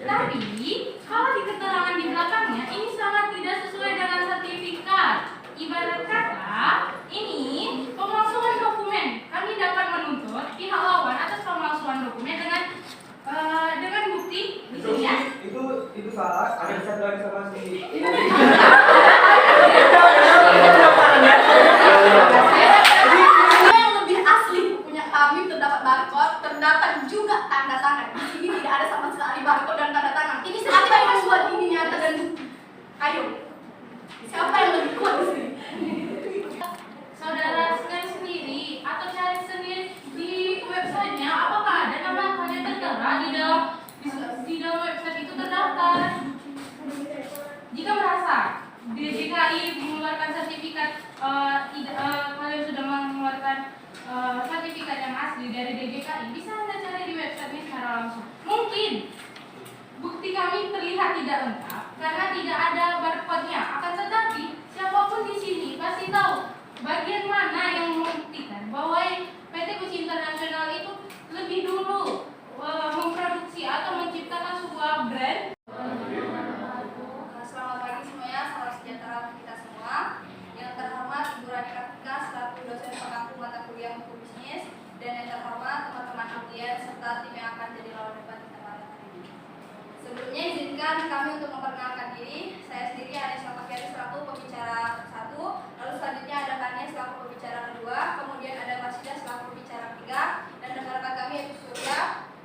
Tapi kalau di keterangan di belakangnya ini sangat tidak sesuai dengan sertifikat. Ibarat kata, ini pemalsuan dokumen. Kami dapat menuntut pihak lawan atas pemalsuan dokumen dengan bukti di sini ya. Itu salah. Ada satu lagi sama si. Yang lebih asli punya kami terdapat barcode, terdapat juga tanda tangan. Di sini tidak ada sama sekali barcode dan tanda tangan. Ini siapa yang membuat ini nyata dan ayo, siapa yang lebih kuat di sini? Saudara scan sendiri atau cari sendiri di websitenya, apakah ada nama kalian tertera di dalam website itu terdaftar? Jika merasa DJKI mengeluarkan sertifikat, kalian sudah mengeluarkan sertifikat yang asli dari DJKI, bisa Anda cari di websitenya secara langsung. Mungkin bukti kami terlihat tidak lengkap karena tidak ada barcode-nya. Akan tetapi siapapun di sini pasti tahu bagian mana yang membuktikan bahwa PT Gucci International itu lebih dulu memproduksi atau menciptakan sebuah brand. Selamat pagi semuanya, salam sejahtera untuk kita semua. Yang terhormat Ibu Rani Kartika selaku dosen pengampu mata kuliah hukum bisnis, dan yang terhormat teman-teman audiens serta tim yang akan jadi lawan debat kita pada hari ini. Sebelumnya izinkan kami untuk memperkenalkan diri. Saya sendiri Anissa Fakiari selaku pembicara 1, lalu selanjutnya ada Kania selaku pembicara 2, kemudian ada Masida selaku pembicara 3, dan rekan-rekan kami yaitu Surya,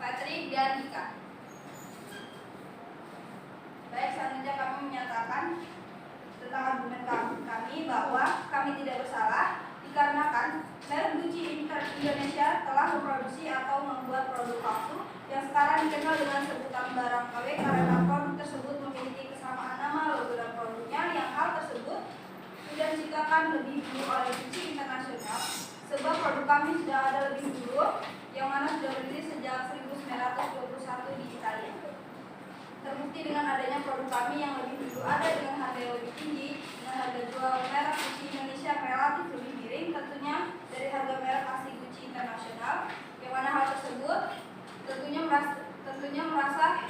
Patrick, dan Ika. Baik, selanjutnya kami menyatakan tentang argumen kami bahwa kami tidak bersalah dikarenakan merek Gucci Indonesia telah memproduksi atau membuat produk palsu yang sekarang dikenal dengan sebutan barang KW karena produk tersebut memiliki kesamaan nama, logo, dan produknya, yang hal tersebut sudah diciptakan lebih dulu oleh Gucci International. Sebab produk kami sudah ada lebih dulu, yang mana sudah berdiri sejak 1921 di Italia. Terbukti dengan adanya produk kami yang lebih dulu ada dengan harga yang lebih tinggi, dengan harga jual merek Gucci Indonesia relatif lebih miring tentunya dari harga merek asli Gucci International, yang mana hal tersebut tentunya merasa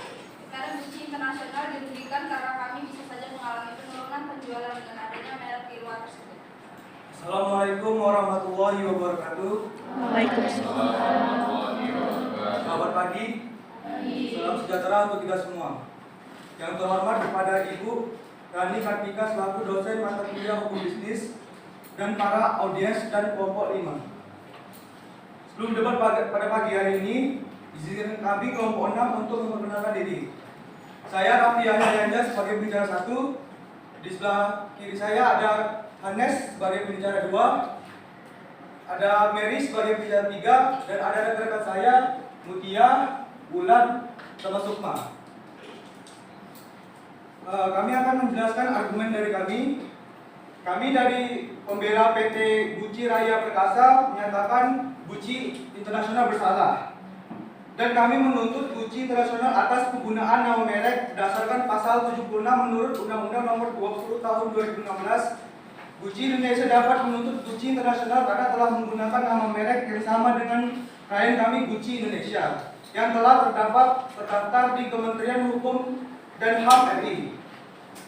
merek Gucci International dirugikan karena kami bisa saja mengalami penurunan penjualan dengan adanya merek di luar tersebut. Assalamualaikum warahmatullahi wabarakatuh. Waalaikumsalam. Selamat pagi. Salam sejahtera untuk kita semua. Yang terhormat kepada Ibu Rani Kartika selaku dosen mata kuliah hukum bisnis dan para audiens dan kelompok 5. Sebelum debat pada pagi hari ini, izinkan kami kelompok 6 untuk memperkenalkan diri. Saya Raffi Yahya sebagai pembicara 1. Di sebelah kiri saya ada Hanes sebagai pembicara 2, ada Mary sebagai pembicara 3, dan ada rekan-rekan saya Mutia, Bulan, sama Sukma. Kami akan menjelaskan argumen dari kami. Kami dari pembela PT Gucci Raya Perkasa menyatakan Gucci International bersalah. Dan kami menuntut Gucci International atas penggunaan nama merek berdasarkan pasal 76 menurut Undang-Undang Nomor 20 Tahun 2016. Gucci Indonesia dapat menuntut Gucci International karena telah menggunakan nama merek yang sama dengan klien kami Gucci Indonesia yang telah terdaftar di Kementerian Hukum dan HAM RI.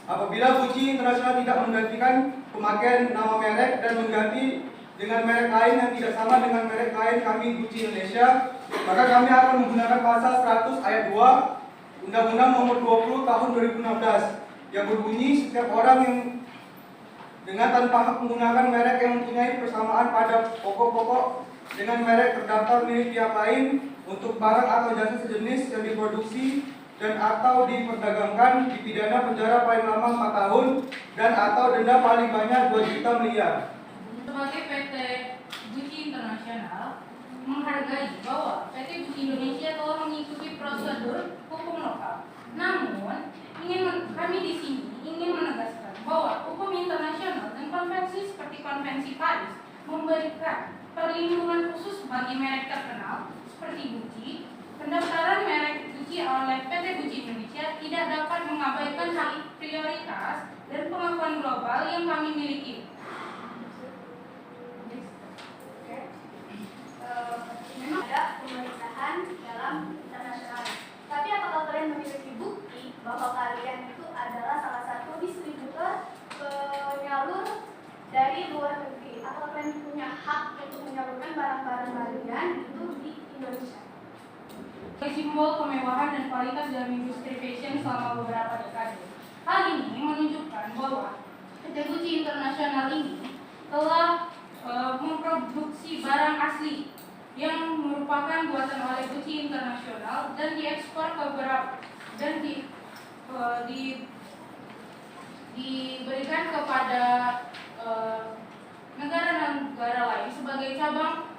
Apabila Gucci International tidak menggantikan pemakaian nama merek dan mengganti dengan merek lain yang tidak sama dengan merek klien kami Gucci Indonesia, maka kami akan menggunakan pasal 100 ayat 2 Undang-Undang Nomor 20 Tahun 2016 yang berbunyi setiap orang yang dengan tanpa hak menggunakan merek yang mempunyai persamaan pada pokok-pokok dengan merek terdaftar milik pihak lain untuk barang atau jasa sejenis yang diproduksi dan atau diperdagangkan dipidana penjara paling lama 4 tahun dan atau denda paling banyak 2 juta miliar. Sebagai PT Gucci International menghargai bahwa PT Gucci Indonesia telah mengikuti prosedur hukum lokal. Namun, kami di sini ingin menegaskan bahwa hukum internasional dan konvensi seperti Konvensi Paris memberikan perlindungan khusus bagi merek terkenal seperti Gucci. Pendaftaran merek Gucci oleh PT Gucci Indonesia tidak dapat mengabaikan hak prioritas dan pengakuan global yang kami miliki. Memang ada pemerintahan dalam internasional. Tapi apakah kalian memiliki bukti simbol kemewahan dan kualitas dalam industri fashion selama beberapa dekade. Hal ini menunjukkan bahwa PT Gucci International ini telah memproduksi barang asli yang merupakan buatan oleh Gucci International dan diekspor ke beberapa dan diberikan kepada negara-negara lain sebagai cabang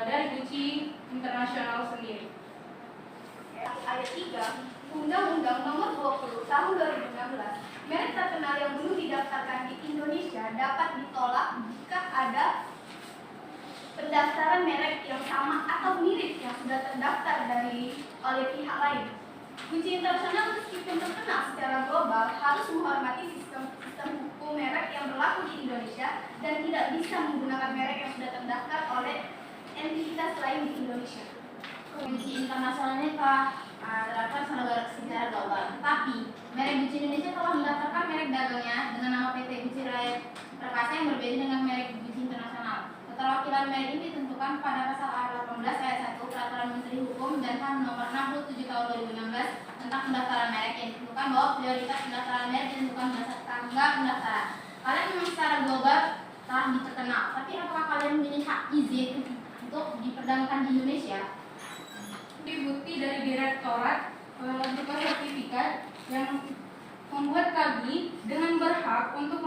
dari Gucci International sendiri. Ayat 3 Undang-Undang Nomor 20 Tahun 2016, merek terkenal yang belum didaftarkan di Indonesia dapat ditolak jika ada pendaftaran merek yang sama atau mirip yang sudah terdaftar oleh pihak lain. Gucci International meskipun terkenal secara global harus menghormati sistem hukum merek yang berlaku di Indonesia dan tidak bisa menggunakan merek yang sudah terdaftar oleh entitas lain di Indonesia. Gucci Internasional ini telah terdapat secara global, tetapi merek Gucci Indonesia telah mendaftarkan merek dagangnya dengan nama PT Gucci Raya Perkasa yang berbeda dengan merek Gucci Internasional. Keterwakilan merek ini ditentukan pada pasal 18 ayat 1 Peraturan Menteri Hukum dan HAM Nomor 67 Tahun 2016 tentang pendaftaran merek, yang ditentukan bahwa prioritas pendaftaran merek ditentukan berdasarkan tangga pendaftaran. Kalian memang secara global telah terkenal, tapi apakah kalian memiliki hak izin untuk diperdagangkan di Indonesia? Bukti dari Direktorat berupa sertifikat yang membuat kami dengan berhak untuk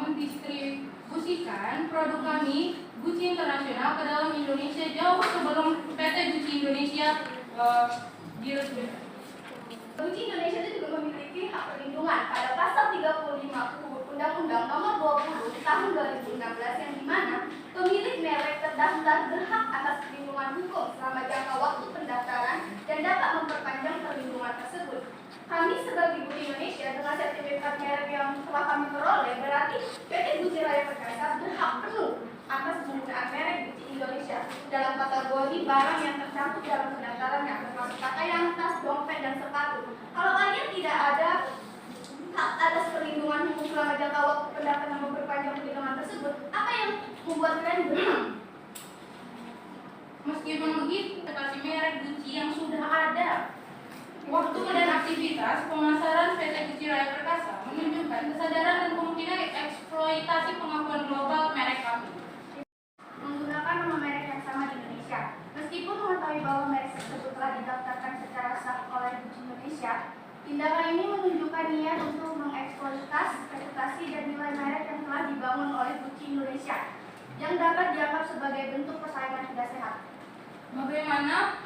mendistribusikan produk kami Gucci Internasional ke dalam Indonesia jauh sebelum PT Gucci Indonesia diresmikan. Gucci Indonesia itu juga memiliki hak perlindungan pada pasal 35 Undang-Undang Nomor 20 Tahun 2016 yang dimana pemilik merek terdaftar berhak atas perlindungan hukum selama jangka waktu pendaftaran dan dapat memperpanjang perlindungan tersebut. Kami sebagai Gucci Indonesia dengan sertifikat merek yang telah kami peroleh, berarti PT Gucci Raya Perkasa berhak penuh atas penggunaan merek Gucci Indonesia dalam kategori barang yang tercantum dalam pendaftarannya, termasuk pakaian, tas, dompet, dan sepatu. Kalau kalian tidak ada hak atas perlindungan hukum selama jangka waktu pendaftaran memperpanjang perlindungan tersebut, apa yang membuat kalian berhak? Meskipun begitu, kasih merek Gucci yang sudah ada. Waktu dan aktivitas pemasaran PT Gucci Raya Perkasa menunjukkan kesadaran dan kemungkinan eksploitasi pengakuan global merek kami. Menggunakan nama merek yang sama di Indonesia. Meskipun mengetahui bahwa merek tersebut telah didaftarkan secara sah oleh Gucci Indonesia, tindakan ini menunjukkan niat untuk mengeksploitasi reputasi dan nilai merek yang telah dibangun oleh Gucci Indonesia, yang dapat dianggap sebagai bentuk persaingan tidak sehat. Bagaimana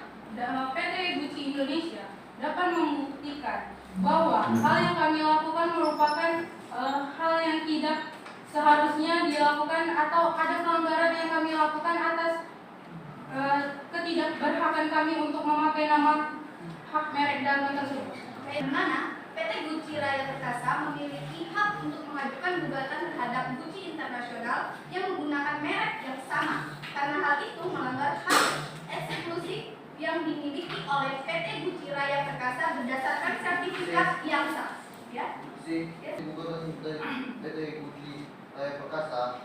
PT Gucci Indonesia dapat membuktikan bahwa hal yang kami lakukan merupakan hal yang tidak seharusnya dilakukan atau ada pelanggaran yang kami lakukan atas ketidakberhakan kami untuk memakai nama hak merek dagang tersebut. Di mana PT Gucci Raya Perkasa memiliki hak untuk mengajukan gugatan terhadap Gucci Internasional yang menggunakan merek yang sama, karena hal itu melanggar hak eksklusif yang dimiliki oleh PT Gucci Raya Perkasa berdasarkan sertifikat yang sah. Ya. Gugatan dari PT Gucci Raya Perkasa,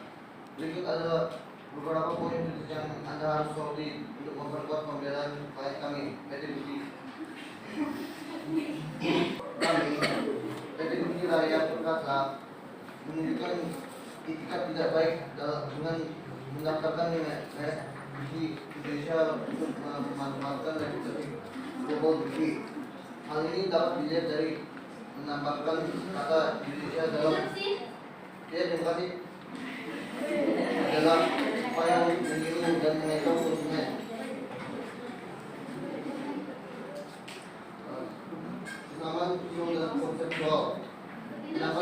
berikut ada beberapa poin yang Anda harus soroti untuk memperkuat pembelaan klien kami, PT Gucci. Kami, PT Gucci Raya Perkasa, menunjukkan etikat tidak baik dengan mendaftarkan merek Gucci Indonesia untuk memanfaatkan reputasi global Gucci. Hal ini dapat dilihat dari menambahkan kata Indonesia dalam terima kasih adalah upaya untuk melindungi dan mengejar konsumen. Kesamaan visual dan konseptual. Kenapa?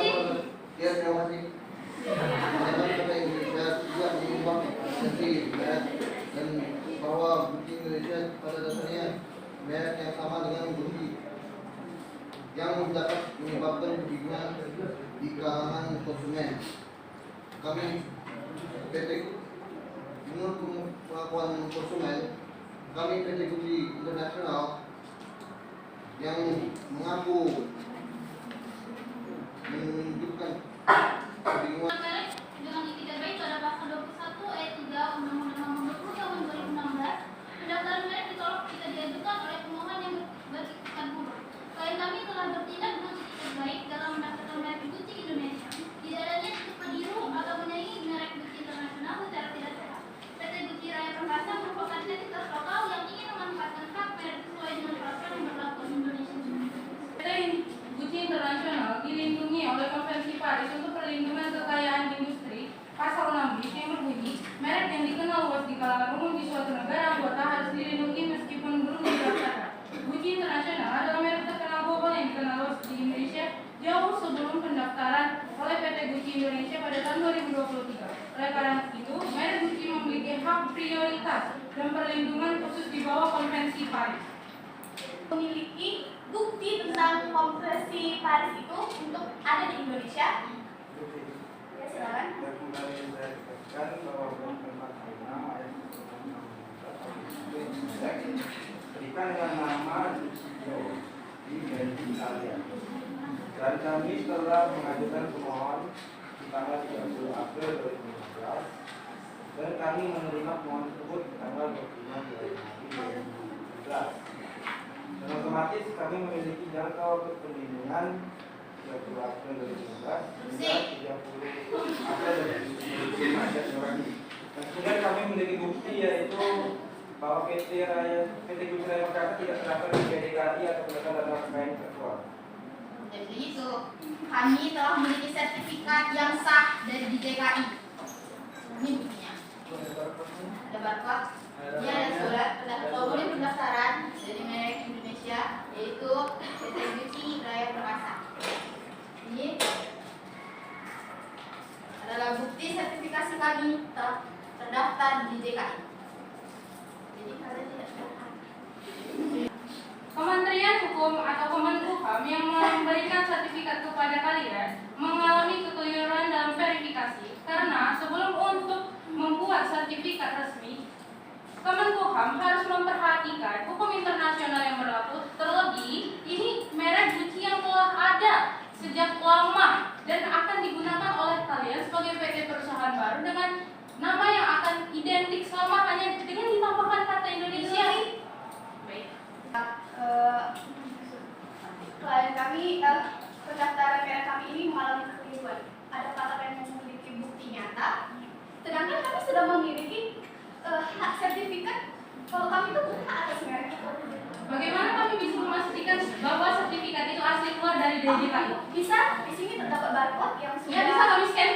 Ya, terima kasih. Kenapa kata Indonesia juga menyumbang esensi merek dan bahwa Gucci Indonesia pada dasarnya merek yang sama dengan Gucci yang dapat menyebabkan kebingungan di kalangan konsumen. Kami PT menurut pengakuan konsumen, kami PT Gucci Internasional yang mengaku menunjukkan kebingungan Dengan etikat baik pada pasal 21 ayat 3 Undang-Undang Nomor 20 Tahun 2016, Indonesia pada tahun 2023. Oleh karena itu, merek Gucci memiliki hak prioritas dan perlindungan khusus di bawah Konvensi Paris. Memiliki bukti tentang Konvensi Paris itu untuk ada di Indonesia. Ya, silakan. Dan kembali saya tegaskan bahwa bertempat lima ayat 16 berikan dengan nama Lucio di Belgia Italia. Dan kami telah mengajukan pemohon di tanggal 30 April 2015 dan kami menerima pemohon tersebut di tanggal 25 Januari 2017. Dan otomatis kami memiliki jangka waktu perlindungan 30 April 2015 hingga 30 April 2015. Dan kemudian kami memiliki bukti yaitu bahwa PT Gucci Raya Perkasa tidak terdaftar di PDKI atau Pedagang Data Kekayaan Intelektual. Jadi itu kami telah memiliki sertifikat yang sah dari DJKI. Ini buktinya. Ada barcode. Ini ada surat formulir pendaftaran dari merek Indonesia yaitu PT Gucci Raya Perkasa. Ini adalah bukti sertifikasi kami telah terdaftar di DJKI. Jadi kalian tidak terdaftar. Kementerian Hukum atau Kemenkumham yang memberikan sertifikat kepada kalian mengalami kekeliruan dalam verifikasi karena sebelum untuk membuat sertifikat resmi, Kemenkumham harus memperhatikan hukum internasional yang berlaku. Terlebih, ini merek Gucci yang telah ada sejak lama dan akan digunakan oleh kalian sebagai PT perusahaan baru dengan nama yang akan identik selama hanya dengan ditambahkan kata Indonesia. Baik. Klien kami, pendaftaran merek kami ini mengalami kekeliruan. Ada pakar yang memiliki bukti nyata, sedangkan kami sudah memiliki hak sertifikat kalau kami itu bukan atas merek itu. Bagaimana kami bisa memastikan bahwa sertifikat itu asli keluar dari DJKI? Bisa, di sini terdapat barcode yang sudah Ya, bisa kami scan.